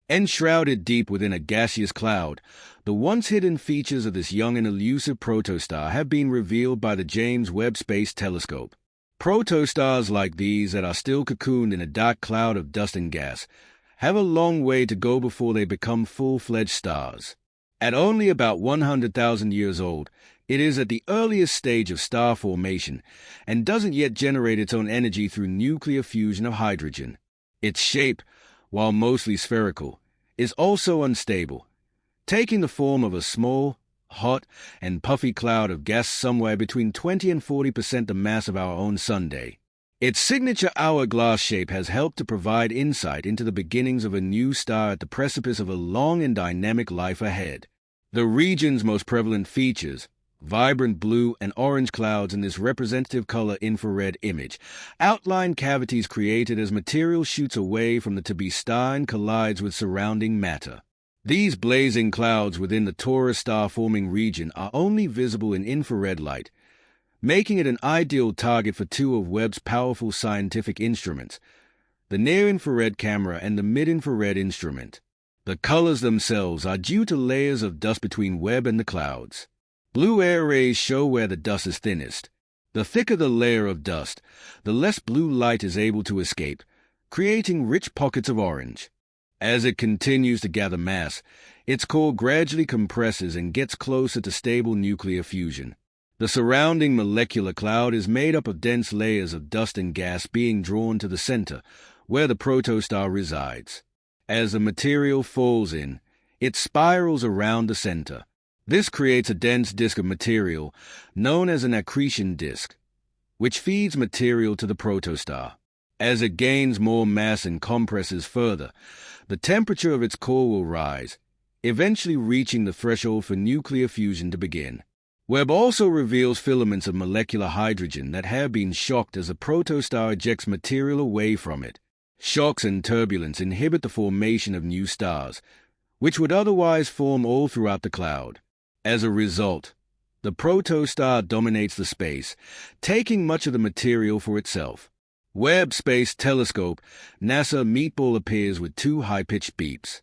Enshrouded deep within a gaseous cloud, the once hidden features of this young and elusive protostar have been revealed by the James Webb Space Telescope. Protostars like these that are still cocooned in a dark cloud of dust and gas have a long way to go before they become full-fledged stars. At only about 100,000 years old, it is at the earliest stage of star formation and doesn't yet generate its own energy through nuclear fusion of hydrogen. Its shape, while mostly spherical, is also unstable, taking the form of a small, hot, and puffy cloud of gas somewhere between 20 and 40% the mass of our own Sunday. Its signature hourglass shape has helped to provide insight into the beginnings of a new star at the precipice of a long and dynamic life ahead. The region's most prevalent features, vibrant blue and orange clouds in this representative color infrared image, outline cavities created as material shoots away from the to-be star and collides with surrounding matter. These blazing clouds within the Taurus star-forming region are only visible in infrared light, making it an ideal target for two of Webb's powerful scientific instruments, the Near-Infrared Camera and the Mid-Infrared instrument. The colors themselves are due to layers of dust between Webb and the clouds. Blue air rays show where the dust is thinnest. The thicker the layer of dust, the less blue light is able to escape, creating rich pockets of orange. As it continues to gather mass, its core gradually compresses and gets closer to stable nuclear fusion. The surrounding molecular cloud is made up of dense layers of dust and gas being drawn to the center, where the protostar resides. As the material falls in, it spirals around the center. This creates a dense disk of material, known as an accretion disk, which feeds material to the protostar. As it gains more mass and compresses further, the temperature of its core will rise, eventually reaching the threshold for nuclear fusion to begin. Webb also reveals filaments of molecular hydrogen that have been shocked as a protostar ejects material away from it. Shocks and turbulence inhibit the formation of new stars, which would otherwise form all throughout the cloud. As a result, the protostar dominates the space, taking much of the material for itself. Webb Space Telescope, NASA meatball appears with two high-pitched beeps.